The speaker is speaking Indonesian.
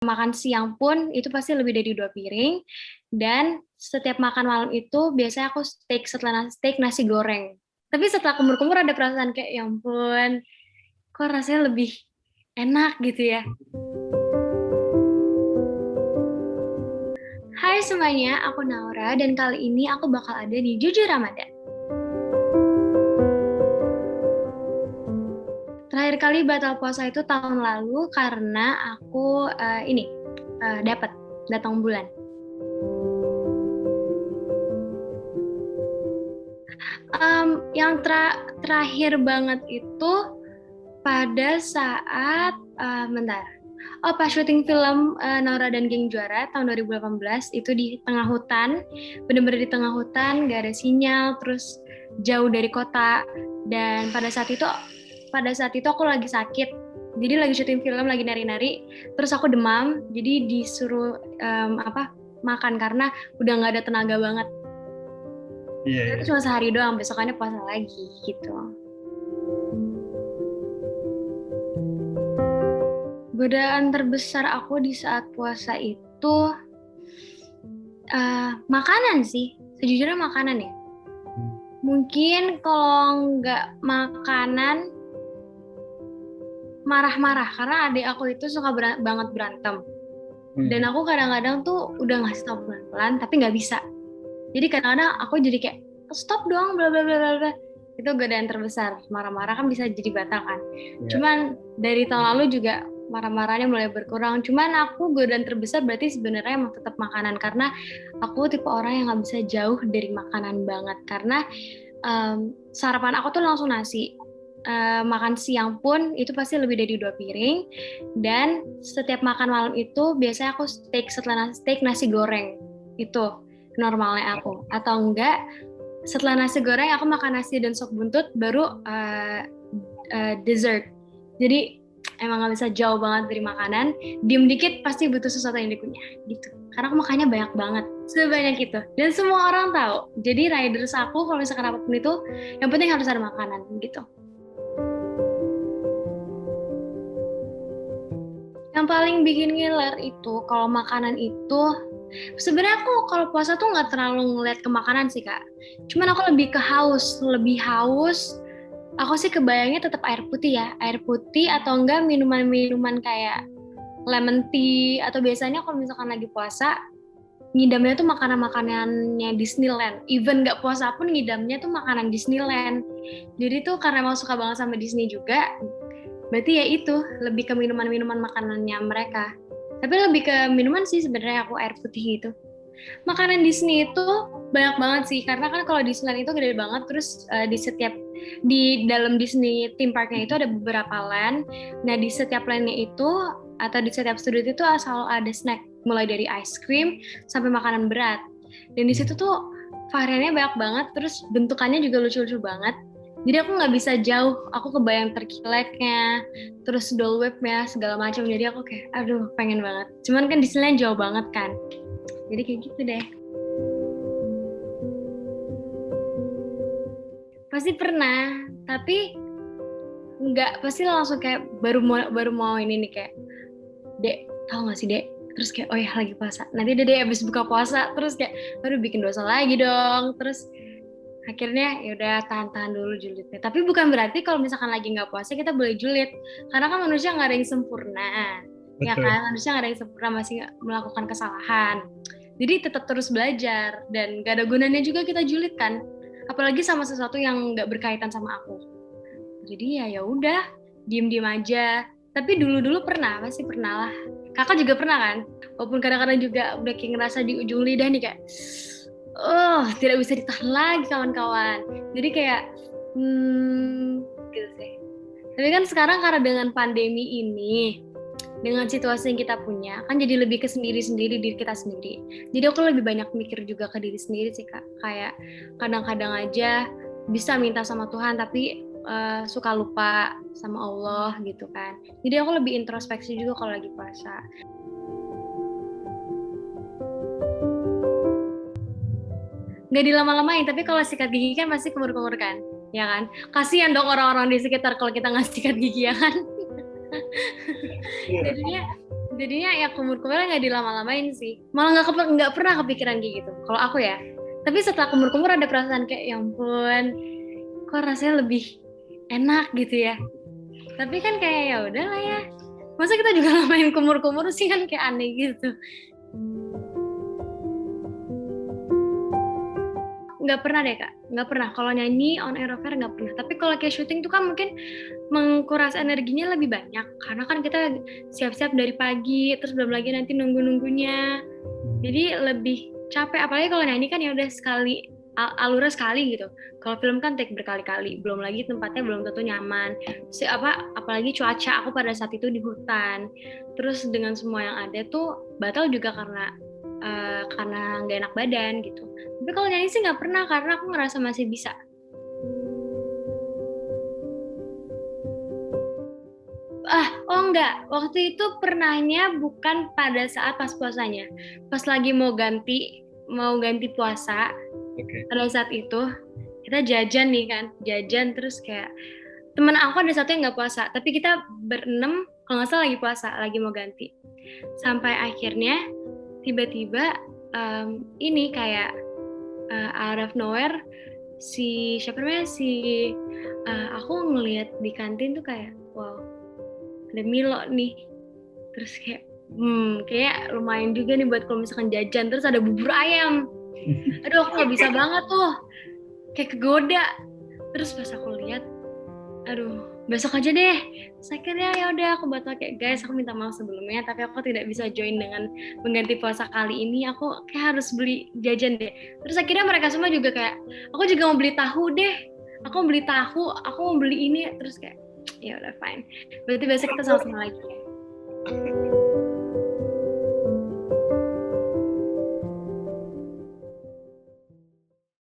Makan siang pun itu pasti lebih dari 2 piring, dan setiap makan malam itu biasanya aku steak nasi goreng. Tapi setelah kumur-kumur ada perasaan kayak, "Ya ampun, kok rasanya lebih enak," gitu ya. Hai semuanya, aku Naura dan kali ini aku bakal ada di Jujur Ramadan. Terakhir kali batal puasa itu tahun lalu karena aku datang bulan. Yang terakhir banget itu pada saat pas syuting film Naura dan Geng Juara tahun 2018 itu di tengah hutan, bener-bener di tengah hutan, gak ada sinyal, terus jauh dari kota, dan pada saat itu aku lagi sakit, jadi lagi syuting film, lagi nari-nari, terus aku demam, jadi disuruh makan karena udah nggak ada tenaga banget. Iya. Itu cuma sehari doang, besokannya puasa lagi gitu. Godaan terbesar aku di saat puasa itu makanan sih, sejujurnya makanan ya. Mungkin kalau nggak makanan, marah-marah, karena adik aku itu suka banget berantem. Dan aku kadang-kadang tuh udah ngasih tau pelan-pelan, tapi nggak bisa. Jadi kadang-kadang aku jadi kayak, stop dong, bla bla bla bla. Itu godaan terbesar. Marah-marah kan bisa jadi batal kan. Cuman dari tahun lalu juga marah-marahnya mulai berkurang. Cuman aku godaan terbesar berarti sebenarnya emang tetap makanan, karena aku tipe orang yang nggak bisa jauh dari makanan banget. Karena sarapan aku tuh langsung nasi. Makan siang pun itu pasti lebih dari 2 piring, dan setiap makan malam itu biasanya aku steak nasi goreng. Itu normalnya aku. Atau enggak, setelah nasi goreng aku makan nasi dan sop buntut, baru dessert. Jadi emang gak bisa jauh banget dari makanan. Diem dikit pasti butuh sesuatu yang dikunyah gitu, karena aku makannya banyak banget, sebanyak itu, dan semua orang tahu. Jadi riders aku kalau misalkan apapun itu, yang penting harus ada makanan gitu. Yang paling bikin ngiler itu kalau makanan itu, sebenarnya aku kalau puasa tuh nggak terlalu ngeliat ke makanan sih Kak. Cuman aku lebih haus. Aku sih kebayangnya tetap air putih ya, air putih atau enggak minuman-minuman kayak lemon tea, atau biasanya kalau misalkan lagi puasa ngidamnya tuh makanan-makanannya Disneyland. Even nggak puasa pun ngidamnya tuh makanan Disneyland. Jadi tuh karena emang suka banget sama Disney juga, berarti ya itu lebih ke minuman-minuman makanannya mereka. Tapi lebih ke minuman sih sebenarnya aku, air putih gitu. Makanan Disney itu banyak banget sih, karena kan kalau Disneyland itu gede banget, terus di dalam Disney theme parknya itu ada beberapa land. Nah di setiap landnya itu atau di setiap studio itu selalu ada snack, mulai dari ice cream sampai makanan berat. Dan di situ tuh variannya banyak banget, terus bentukannya juga lucu-lucu banget. Jadi aku nggak bisa jauh, aku kebayang terkileknya, terus Dole Whip-nya segala macam. Jadi aku kayak, aduh pengen banget. Cuman kan Disneyland jauh banget kan. Jadi kayak gitu deh. Pasti pernah, tapi nggak pasti langsung kayak baru mau ini nih kayak, Dek, tahu nggak sih Dek? Terus kayak, oh ya lagi puasa. Nanti Dek abis buka puasa, terus kayak, baru bikin dosa lagi dong. Terus akhirnya ya udah tahan dulu julidnya. Tapi bukan berarti kalau misalkan lagi nggak puasa kita boleh julid, karena kan manusia nggak ada yang sempurna. Betul. Ya kan, manusia nggak ada yang sempurna, masih melakukan kesalahan. Jadi tetap terus belajar, dan gak ada gunanya juga kita julid kan, apalagi sama sesuatu yang nggak berkaitan sama aku. Jadi ya udah, diem aja. Tapi dulu pasti pernah lah. Kakak juga pernah kan? Walaupun kadang-kadang juga udah kayak ngerasa di ujung lidah nih kayak, tidak bisa ditahan lagi kawan-kawan. Jadi kayak, gitu sih. Tapi kan sekarang karena dengan pandemi ini, dengan situasi yang kita punya, kan jadi lebih ke diri kita sendiri. Jadi aku lebih banyak mikir juga ke diri sendiri sih Kak. Kayak kadang-kadang aja bisa minta sama Tuhan, tapi suka lupa sama Allah gitu kan. Jadi aku lebih introspeksi juga kalau lagi puasa. Nggak dilama-lamain, tapi kalau sikat gigi kan pasti kumur-kumur kan, ya kan? Kasihan dong orang-orang di sekitar kalau kita nggak sikat gigi, ya kan? Jadinya Jadinya ya kumur-kumurnya nggak dilama-lamain sih, malah nggak pernah kepikiran kayak gitu kalau aku ya. Tapi setelah kumur-kumur ada perasaan kayak ya ampun, kok rasanya lebih enak gitu ya. Tapi kan kayak ya udahlah ya, masa kita juga lamain kumur-kumur sih, kan kayak aneh gitu. Nggak pernah deh kak, nggak pernah. Kalau nyanyi on air affair nggak pernah. Tapi kalau kayak syuting tuh kan mungkin menguras energinya lebih banyak, karena kan kita siap-siap dari pagi, terus belum lagi nanti nunggu-nunggunya, jadi lebih capek. Apalagi kalau nyanyi kan ya udah sekali alurnya sekali gitu. Kalau film kan take berkali-kali, belum lagi tempatnya belum tentu nyaman. Apalagi cuaca, aku pada saat itu di hutan, terus dengan semua yang ada tuh batal juga karena nggak enak badan gitu. Tapi kalau nyanyi sih nggak pernah, karena aku ngerasa masih bisa. Oh enggak, waktu itu pernahnya bukan pada saat pas puasanya, pas lagi mau ganti puasa. Pada saat itu kita jajan nih kan, terus kayak temen aku ada satu yang nggak puasa, tapi kita berenam kalau nggak salah lagi puasa, lagi mau ganti. Sampai akhirnya tiba-tiba ini kayak out of nowhere siapa namanya aku ngelihat di kantin tuh kayak wow, ada Milo nih, terus kayak kayak lumayan juga nih buat kalau misalkan jajan, terus ada bubur ayam. Aduh, aku nggak bisa banget tuh, kayak kegoda. Terus pas aku lihat, aduh besok aja deh. Terus akhirnya ya udah aku batal, kayak guys aku minta maaf sebelumnya, tapi aku tidak bisa join dengan mengganti puasa kali ini, aku kayak harus beli jajan deh. Terus akhirnya mereka semua juga kayak, aku juga mau beli tahu deh, aku mau beli ini. Terus kayak ya udah fine, berarti besok kita sama-sama lagi ya.